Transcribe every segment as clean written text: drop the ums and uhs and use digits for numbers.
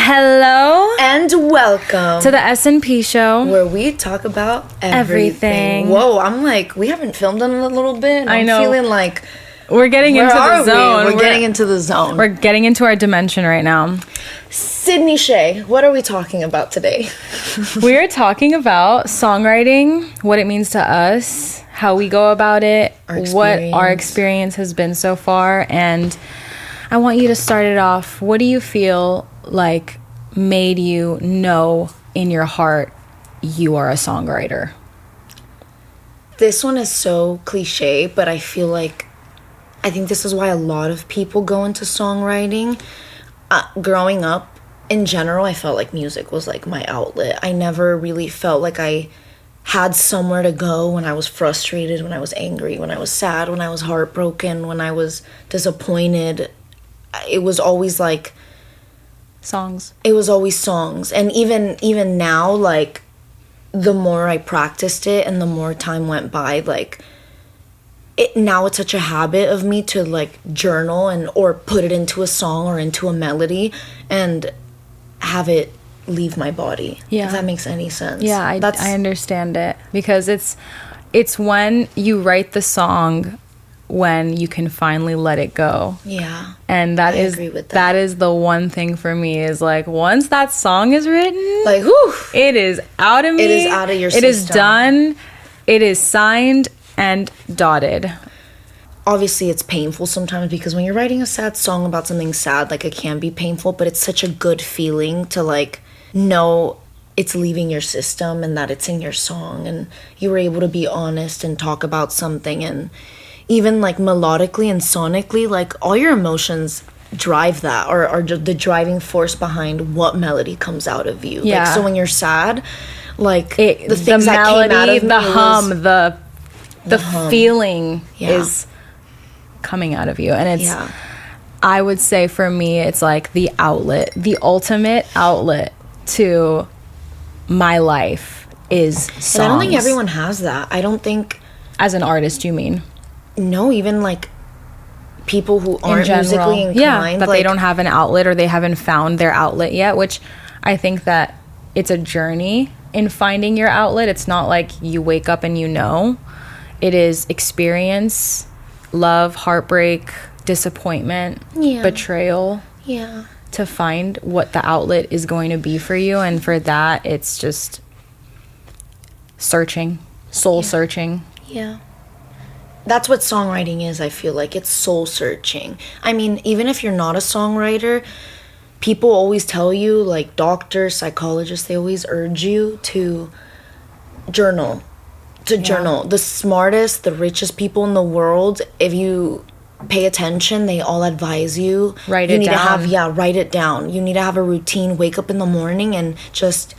Hello And welcome to the S&P show. where we talk about Everything. Whoa, I'm like, we haven't filmed in a little bit. And I know. I'm feeling like, We're getting where into are the zone. we? We're getting into the zone. We're getting into our dimension right now. Sydney Shay, what are we talking about today? We are talking about songwriting, what it means to us, how we go about it, what our experience has been so far, and I want you to start it off. What do you feel like made you know in your heart you are a songwriter? This one is so cliche, but I feel like I think this is why a lot of people go into songwriting. Growing up, in general, I felt like music was like my outlet. I never really felt like I had somewhere to go when I was frustrated, when I was angry, when I was sad, when I was heartbroken, when I was disappointed. It was always like Songs. it was always songs. And even now, like, the more I practiced it and the more time went by, like, now it's such a habit of me to like journal and or put it into a song or into a melody and have it leave my body. Yeah. If that makes any sense. Yeah, I understand it, because it's when you write the song when you can finally let it go. Yeah. And I agree with that. that is the one thing for me, is like, once that song is written, Like, whew. it is out of me. It is out of your It is system. done. It is signed and dotted. Obviously it's painful sometimes because when you're writing a sad song about something sad, like, it can be painful, but it's such a good feeling to like know it's leaving your system and that it's in your song and you were able to be honest and talk about something. And even like melodically and sonically, like, all your emotions drive that or are the driving force behind what melody comes out of you. Yeah. Like, so when you're sad, like, The things that melody, came out of me the hum, was, the hum. feeling Yeah. is coming out of you. And it's, yeah. I would say for me, it's like the outlet, the ultimate outlet to my life is songs. And I don't think everyone has that. I don't think, As an artist, you mean? no, even like people who In aren't general. musically inclined. Yeah, that like, they don't have an outlet or they haven't found their outlet yet, which I think that it's a journey in finding your outlet. It's not like you wake up and you know. It is experience, love, heartbreak, disappointment, Yeah. betrayal, Yeah. to find what the outlet is going to be for you. And for that, it's just searching, soul searching. Yeah. That's what songwriting is, I feel like. It's soul searching. I mean, even if you're not a songwriter, people always tell you, like doctors, psychologists, they always urge you to journal. Journal. The smartest, the richest people in the world, if you pay attention, they all advise you. Write you it need down. to have, write it down. You need to have a routine. Wake up in the morning and just...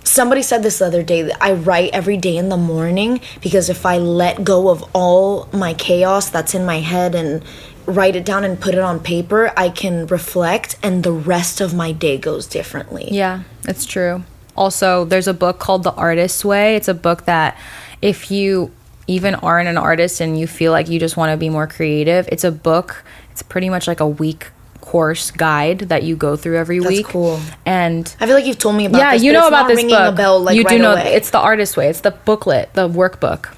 Somebody said this the other day, that I write every day in the morning because if I let go of all my chaos that's in my head and write it down and put it on paper, I can reflect and the rest of my day goes differently. Yeah, it's true. Also, there's a book called The Artist's Way. It's a book that if you even aren't an artist and you feel like you just want to be more creative, it's a book. It's pretty much like a week course guide that you go through every week. That's cool. And I feel like you've told me about yeah, this, you but know it's about not this ringing book. a bell, like, you right do know away. it's The Artist's Way. It's the booklet, the workbook.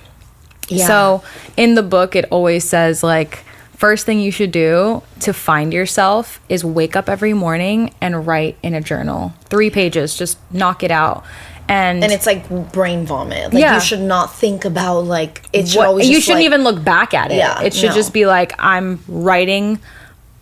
Yeah. So in the book, it always says, like, first thing you should do to find yourself is wake up every morning and write in a journal. 3 pages, just knock it out. And it's like brain vomit. Like, Yeah. you should not think about, like, it should what, always you just, shouldn't like, even look back at it. Yeah, It should no. just be like, I'm writing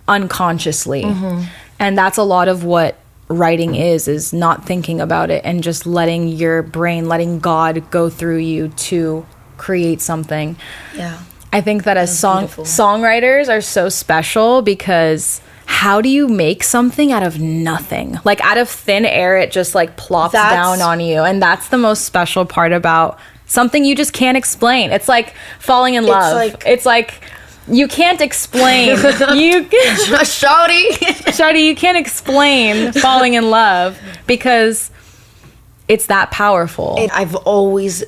unconsciously. Mm-hmm. And that's a lot of what writing is not thinking about it and just letting your brain, letting God go through you to create something. Yeah. I think that as beautiful. songwriters are so special because how do you make something out of nothing? Like, out of thin air, it just like plops down on you. And that's the most special part about something you just can't explain. It's like falling in love. It's like you can't explain. Shawty. Shawty, you can't explain falling in love because it's that powerful. I've always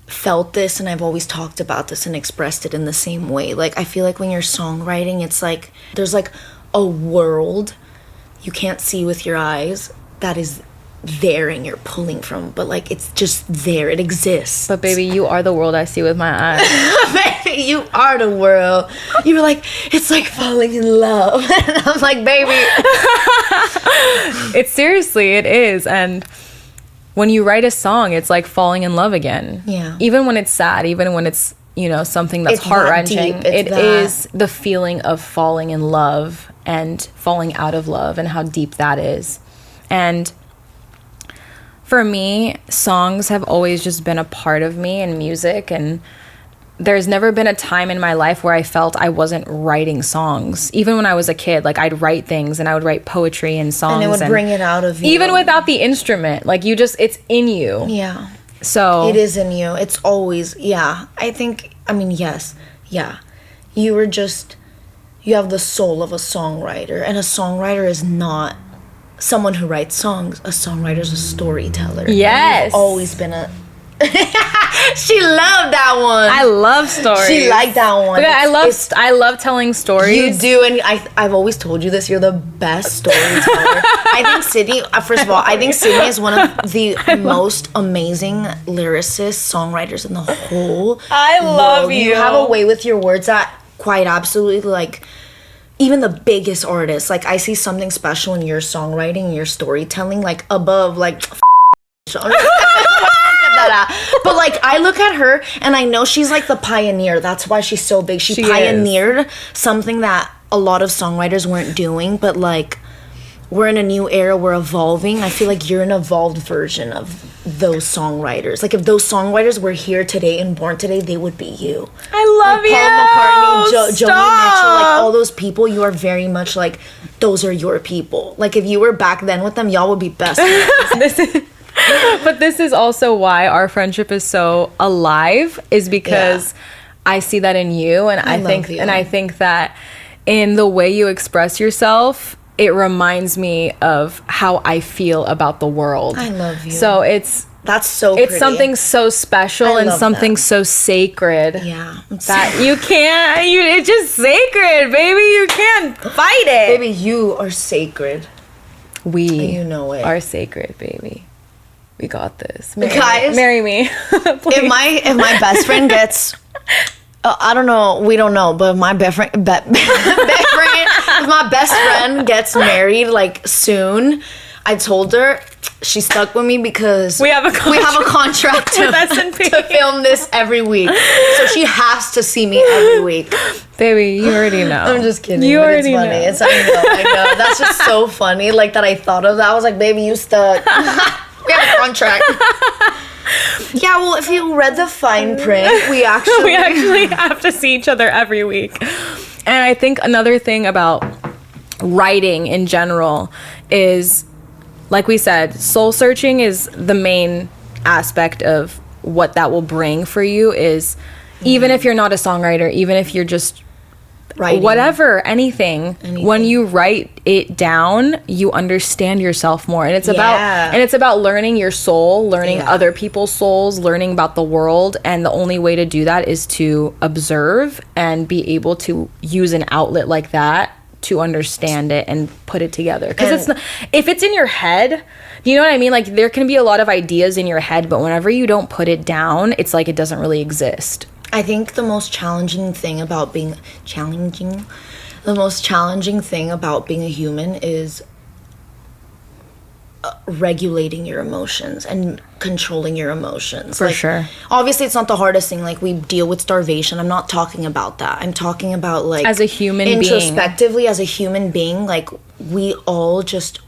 felt this and I've always talked about this and expressed it in the same way. Like, I feel like when you're songwriting, it's like there's like a world you can't see with your eyes, that is there and you're pulling from, but like it's just there, it exists. But baby, you are the world I see with my eyes. Baby, you are the world. You were like, it's like falling in love. And I'm like, baby. It's seriously, it is. And when you write a song, it's like falling in love again. Yeah. Even when it's sad, even when it's, you know, something that's It's heart-wrenching, that deep. it is the feeling of falling in love and falling out of love and how deep that is. And for me, songs have always just been a part of me in music, and there's never been a time in my life where I felt I wasn't writing songs. Even when I was a kid, like I'd write things and I would write poetry and songs. And it would bring it out of you. Even without the instrument, like you just, it's in you. Yeah. So it is in you. It's always, yeah. Yes. Yeah. You have the soul of a songwriter, and a songwriter is not someone who writes songs. A songwriter is a storyteller. Yes. You've always been a... She loved that one. I love stories. She liked that one. But I love telling stories. You do, and I've always told you this. You're the best storyteller. I think Sydney. First of all, I think Sydney is one of the most amazing lyricists, songwriters in the whole. I love world. you. You have a way with your words that quite absolutely like. Even the biggest artists, like I see something special in your songwriting, your storytelling, like above, like. But like I look at her and I know she's like the pioneer. That's why she's so big. She pioneered something that a lot of songwriters weren't doing, but like we're in a new era, we're evolving. I feel like you're an evolved version of those songwriters. Like if those songwriters were here today and born today, they would be you. I love like you. Paul McCartney, Joni Mitchell, like all those people, you are very much like those are your people. Like if you were back then with them, y'all would be best friends. But this is also why our friendship is so alive, is because I see that in you, and I think that in the way you express yourself, it reminds me of how I feel about the world. I love you. So that's so it's pretty. Something so special and something so sacred. Yeah. That you can't, it's just sacred, baby. You can't fight it. Baby, you are sacred. You know it. Are sacred, baby. We got this. Guys, marry me. if my best friend gets, I don't know, we don't know, but if my best friend gets married like soon, I told her she stuck with me because we have a contract to film this every week, so she has to see me every week. Baby, you already know. I'm just kidding. You already it's funny. know. I know. That's just so funny. Like that, I thought of that. I was like, baby, you stuck. We have a contract. Yeah, well, if you read the fine print, we actually have to see each other every week. And I think another thing about writing in general is, like we said, soul searching is the main aspect of what that will bring for you. Is even if you're not a songwriter, even if you're just writing, whatever, anything, when you write it down, you understand yourself more, and it's about learning your soul, learning other people's souls, learning about the world. And the only way to do that is to observe and be able to use an outlet like that to understand it and put it together. Because if it's in your head, you know what I mean? Like there can be a lot of ideas in your head, but whenever you don't put it down, it's like it doesn't really exist. I think the most challenging thing about being a human is regulating your emotions and controlling your emotions. For sure. Obviously, it's not the hardest thing. Like we deal with starvation. I'm not talking about that. I'm talking about like as a human being. Introspectively, as a human being, like we all just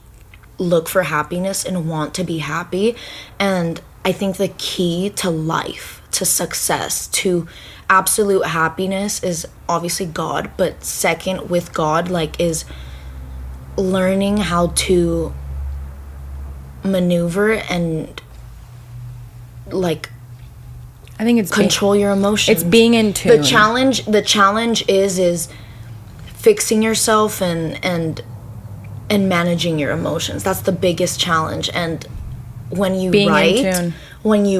look for happiness and want to be happy. And I think the key to life, to success, to absolute happiness is obviously God, but second with God, like, is learning how to maneuver and like I think it's control your emotions. It's being in tune. The challenge is fixing yourself and managing your emotions. That's the biggest challenge. And when you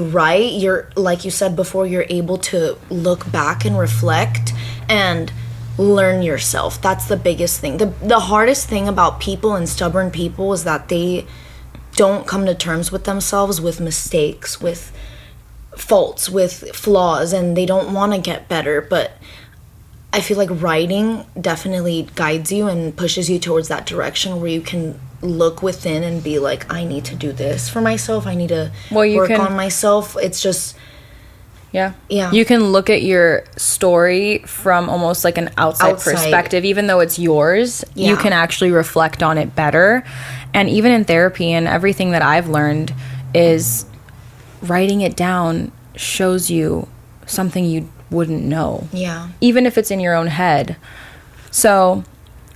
write, you're, like you said before, you're able to look back and reflect and learn yourself. That's the biggest thing. The hardest thing about people and stubborn people is that they don't come to terms with themselves, with mistakes, with faults, with flaws, and they don't want to get better. But I feel like writing definitely guides you and pushes you towards that direction where you can look within and be like, I need to do this for myself. I need to work on myself. It's just... Yeah. You can look at your story from almost like an outside perspective. Even though it's yours, you can actually reflect on it better. And even in therapy and everything that I've learned is writing it down shows you something you wouldn't know. Yeah. Even if it's in your own head. So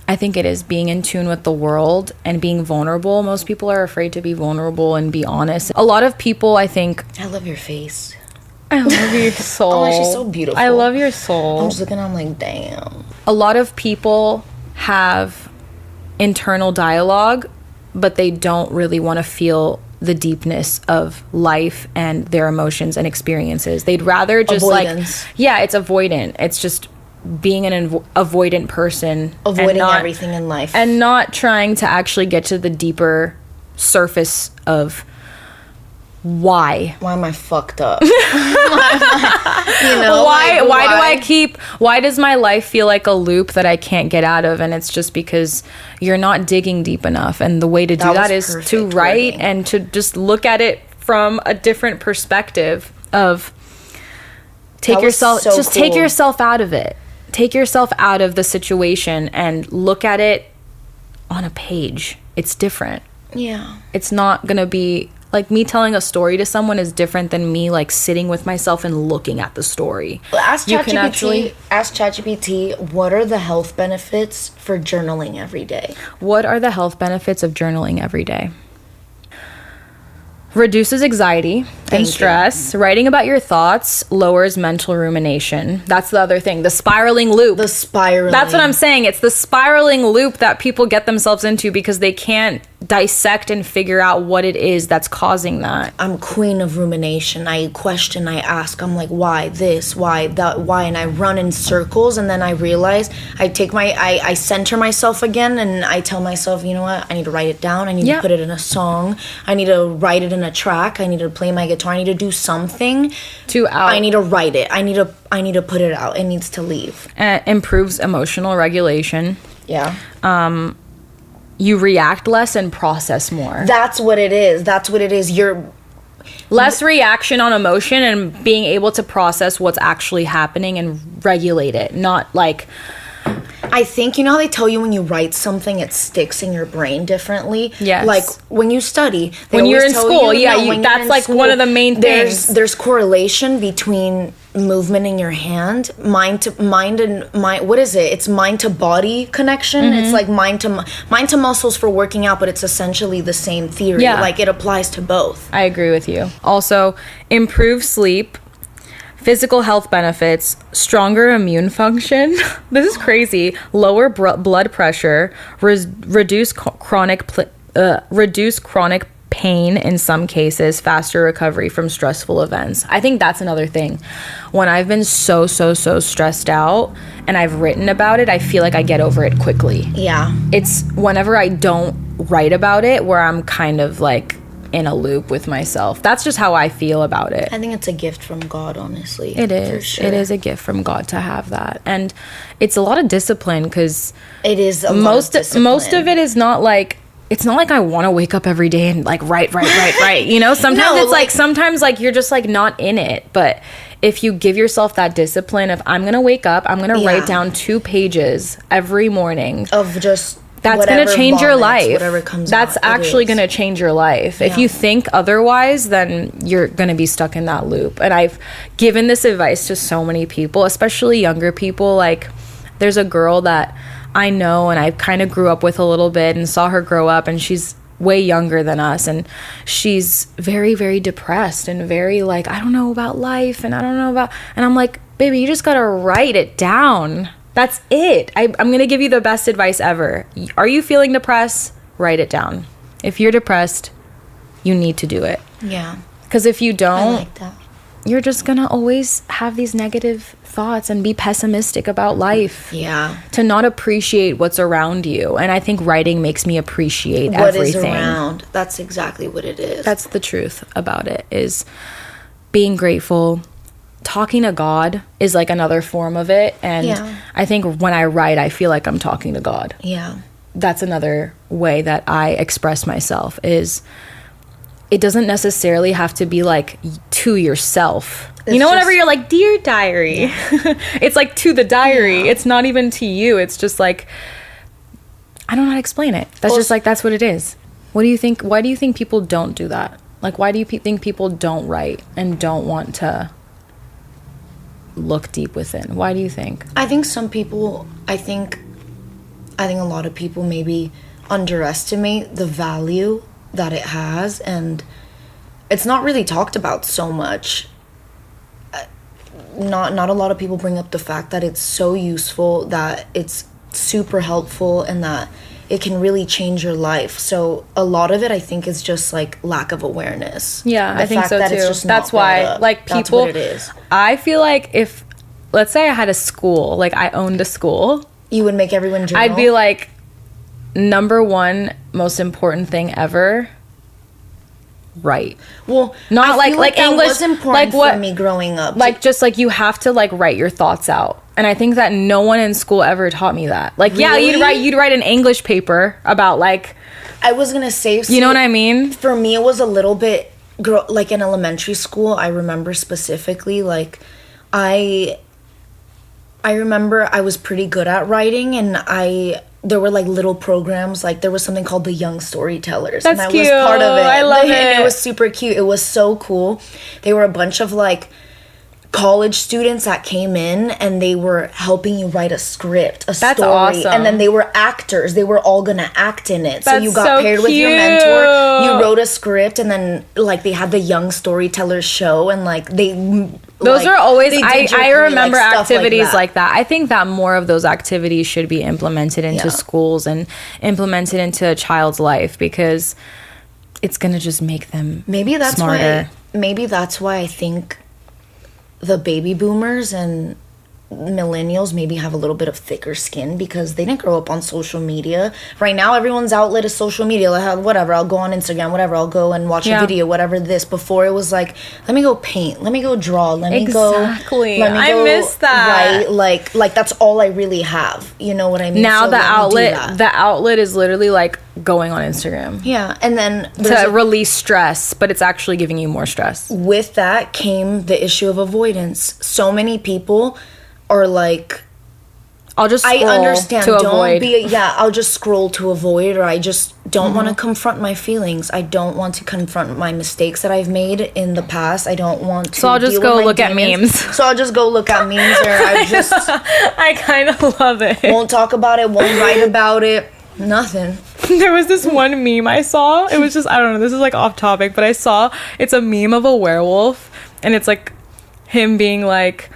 I think it is being in tune with the world and being vulnerable. Most people are afraid to be vulnerable and be honest. A lot of people, I think... I love your face. I love your soul. Oh, she's so beautiful. I love your soul. I'm just looking, I'm like, damn. A lot of people have internal dialogue, but they don't really want to feel the deepness of life and their emotions and experiences. They'd rather just avoidance. It's avoidant. It's just being an avoidant person. Avoiding everything in life. And not trying to actually get to the deeper surface of why am I fucked up? why does my life feel like a loop that I can't get out of? And it's just because you're not digging deep enough. And the way to do that is to write and to just look at it from a different perspective of take yourself out of it. Take yourself out of the situation and look at it on a page. It's different. Yeah. It's not going to be... Like, me telling a story to someone is different than me, like, sitting with myself and looking at the story. Well, ask ChatGPT, what are the health benefits for journaling every day? What are the health benefits of journaling every day? Reduces anxiety and stress. Writing about your thoughts lowers mental rumination. That's the other thing. The spiraling loop. That's what I'm saying. It's the spiraling loop that people get themselves into because they can't dissect and figure out what it is that's causing that. I'm queen of rumination. I question, I ask. I'm like, why this? Why that? Why? And I run in circles, and then I realize I center myself again, and I tell myself, you know what? I need to write it down. I need to put it in a song. I need to write it in a track. I need to play my guitar. I need to do something. I need to write it. I need to put it out. It needs to leave. Improves emotional regulation. Yeah. You react less and process more. That's what it is. You're less reaction on emotion and being able to process what's actually happening and regulate it. Not like... I think, you know how they tell you when you write something, it sticks in your brain differently? Yes. Like, when you study... When you're in school, that's like one of the main things. There's correlation between movement in your hand, mind to what is it? It's mind to body connection. Mm-hmm. It's like mind to muscles for working out, but it's essentially the same theory. Yeah. Like, it applies to both. I agree with you. Also, improve sleep. Physical health benefits, stronger immune function. This is crazy. Lower blood pressure, reduce chronic pain in some cases, faster recovery from stressful events. I think that's another thing. When I've been so stressed out and I've written about it, I feel like I get over it quickly. Yeah. It's whenever I don't write about it where I'm kind of like in a loop with myself. That's just how I feel about it. I think it's a gift from God, honestly. It is. For sure. It is a gift from God to have that. And it's a lot of discipline because it is a lot of discipline. Most of it is not like, it's not like I want to wake up every day and like write. You know, sometimes it's like sometimes like you're just like not in it. But if you give yourself that discipline of I'm going to wake up, I'm going to write down 2 pages every morning of just that's going to change your life. Whatever comes That's actually going to change your life. Yeah. If you think otherwise, then you're going to be stuck in that loop. And I've given this advice to so many people, especially younger people. Like, there's a girl that I know and I kind of grew up with a little bit and saw her grow up, and she's way younger than us, and she's very, very depressed and very like, I don't know about life and I don't know about, and I'm like, baby, you just got to write it down. That's it. I'm going to give you the best advice ever. Are you feeling depressed? Write it down. If you're depressed, you need to do it. Yeah. Because if you don't, I like that. you're just gonna always have these negative thoughts and be pessimistic about life. Yeah. To not appreciate what's around you. And I think writing makes me appreciate what everything. is around. That's exactly what it is. That's the truth about it, is being grateful. Talking to God is like another form of it. And I think when I write, I feel like I'm talking to God. Yeah. That's another way that I express myself, is it doesn't necessarily have to be like to yourself. It's, you know, whenever you're like, dear diary, it's like to the diary. Yeah. It's not even to you. It's just like, I don't know how to explain it. That's just like, that's what it is. What do you think? Why do you think people don't do that? Like, why do you think people don't write and don't want to look deep within? Why do you think? I think some people, I think a lot of people maybe underestimate the value that it has, and it's not really talked about so much. Not a lot of people bring up the fact that it's so useful, that it's super helpful, and that it can really change your life. So a lot of it, I think, is just like lack of awareness. Yeah, I think so too. That's why, like, people, that's what it is. I feel like if, let's say I had a school, like I owned a school, you would make everyone journal? I'd be like, number one most important thing ever, write. Well, not I feel like that English was important like what for me growing up. Like, just like, you have to like write your thoughts out. And I think that no one in school ever taught me that. Like, really? Yeah, you'd write an English paper about, like, I was gonna say, you know what I mean? For me, it was a little bit like in elementary school. I remember specifically, like, I remember I was pretty good at writing, and there were like little programs, like there was something called the Young Storytellers. That's and I cute. was part of it. I love it. And it was super cute. It was so cool. They were a bunch of like college students that came in, and they were helping you write a script, That's story. Awesome. And then they were actors. They were all gonna act in it. So you got so paired cute. with your mentor. You wrote a script, and then like they had the Young Storytellers show, and like those are always, I remember like, activities like that. I think that more of those activities should be implemented into schools and implemented into a child's life, because it's gonna just make them smarter. Maybe that's why I think the baby boomers and millennials maybe have a little bit of thicker skin, because they didn't grow up on social media. Right now, everyone's outlet is social media. Like, whatever, I'll go on Instagram, whatever, I'll go and watch a video, whatever this. Before, it was like, let me go paint, let me go draw, let me go I miss that. Right? Like that's all I really have. You know what I mean? Now so the outlet is literally like going on Instagram. Yeah, and then to release stress, but it's actually giving you more stress. With that came the issue of avoidance. So many people are like, I'll just scroll I understand. To avoid. I'll just scroll to avoid, or I just don't want to confront my feelings. I don't want to confront my mistakes that I've made in the past. I don't want to. So I'll just go look at memes. So I'll just go look at memes, or I kind of love it. Won't talk about it. Won't write about it. Nothing. There was this one meme I saw. It was just, I don't know, this is like off topic, but I saw, it's a meme of a werewolf, and it's like him being like,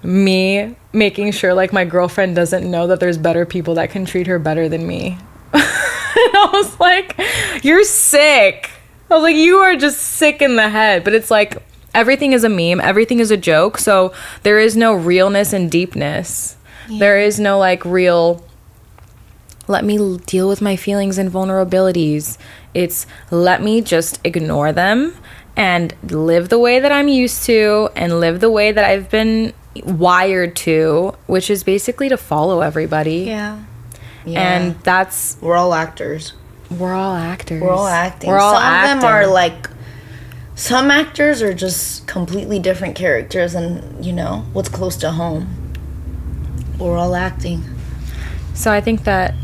me making sure like my girlfriend doesn't know that there's better people that can treat her better than me. And I was like, you're sick. I was like, you are just sick in the head. But it's like, everything is a meme, everything is a joke, so there is no realness and deepness. There is no like real, let me deal with my feelings and vulnerabilities. It's let me just ignore them and live the way that I'm used to, and live the way that I've been wired to, which is basically to follow everybody. Yeah. And that's, we're all actors. We're all acting. Some of them are like, some actors are just completely different characters, and you know what's close to home. We're all acting. So I think that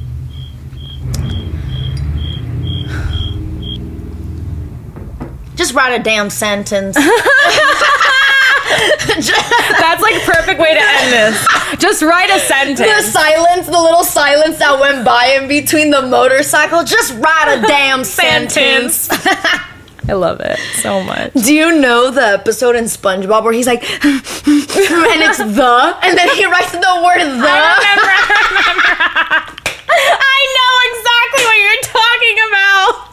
just write a damn sentence. That's like perfect way to end this. Just write a sentence. The little silence that went by in between the motorcycle. Just write a damn sentence. I love it so much. Do you know the episode in SpongeBob where he's like, and it's the, and then he writes the word the? I remember. I know exactly what you're talking about.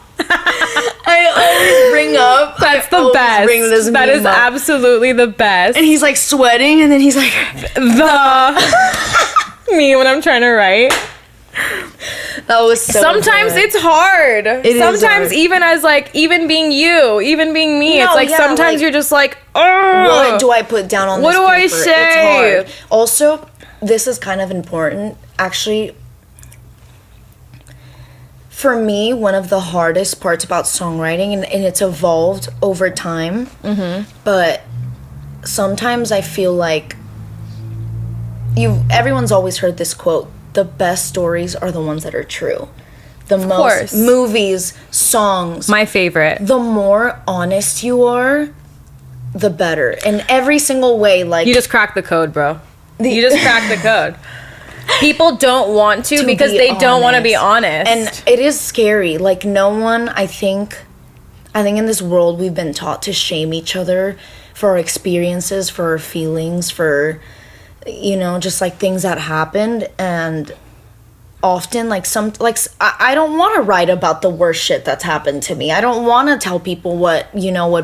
I always bring up That's the always best. bring this That is meme up. absolutely the best. And he's like sweating, and then he's like, me when I'm trying to write. that was so Sometimes good. it's hard. is Sometimes hard. even as like, even being you, even being me, No, it's like yeah, sometimes like, you're just like, oh. what do I put down on What this do I paper? say? It's hard. Also, this is kind of important. Actually, for me, one of the hardest parts about songwriting, and it's evolved over time, but sometimes I feel like everyone's always heard this quote, the best stories are the ones that are true. The most course. movies, songs, My favorite. the more honest you are, the better. In every single way, like You just cracked the code, bro. You just cracked the code. People don't want to because be they don't want to be honest. honest. And it is scary. Like no one, I think in this world we've been taught to shame each other for our experiences, for our feelings, for just like things that happened. And often I don't want to write about the worst shit that's happened to me. I don't want to tell people what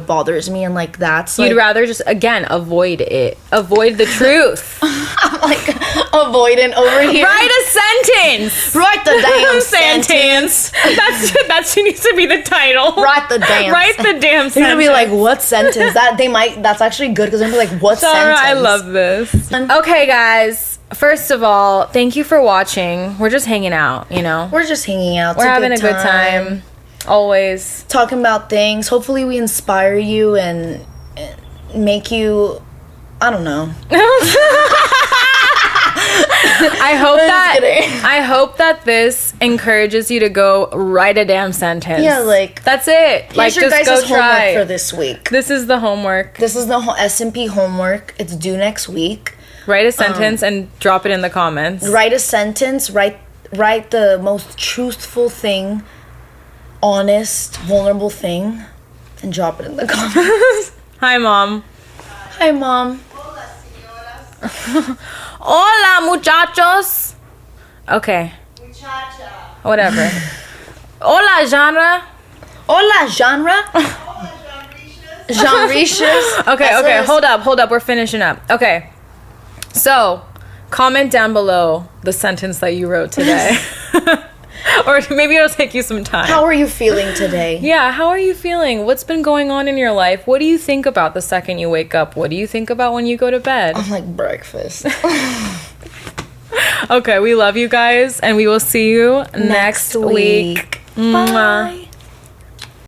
bothers me, and like that's You'd like, rather just, again, avoid it. Avoid the truth. I'm like avoidant over here. Write a sentence. Write the damn sentence. That needs to be the title. Write the damn. Write the damn sentence. They're gonna be like, what sentence? That's actually good because I'm gonna be like, what Sarah, sentence? I love this. Okay, guys. First of all, thank you for watching. We're just hanging out, We're just hanging out. We're having a good time. Always. Talking about things. Hopefully we inspire you and make you, I don't know. I hope that this encourages you to go write a damn sentence. Yeah, like, that's it. Like, Here's your just guys' go try. homework for this week. This is the homework. This is the S&P homework. It's due next week. Write a sentence and drop it in the comments. Write a sentence. Write the most truthful thing, honest, vulnerable thing, and drop it in the comments. Hi, Mom. Hi, Mom. Hola, muchachos. Okay. Whatever. Hola, genre. Hola, genre. Jean Riches. Okay, hold up. We're finishing up. Okay. So, comment down below the sentence that you wrote today. Or maybe it'll take you some time. How are you feeling today? Yeah, how are you feeling? What's been going on in your life? What do you think about the second you wake up? What do you think about when you go to bed? I'm like breakfast. Okay, we love you guys, and we will see you next week. Bye.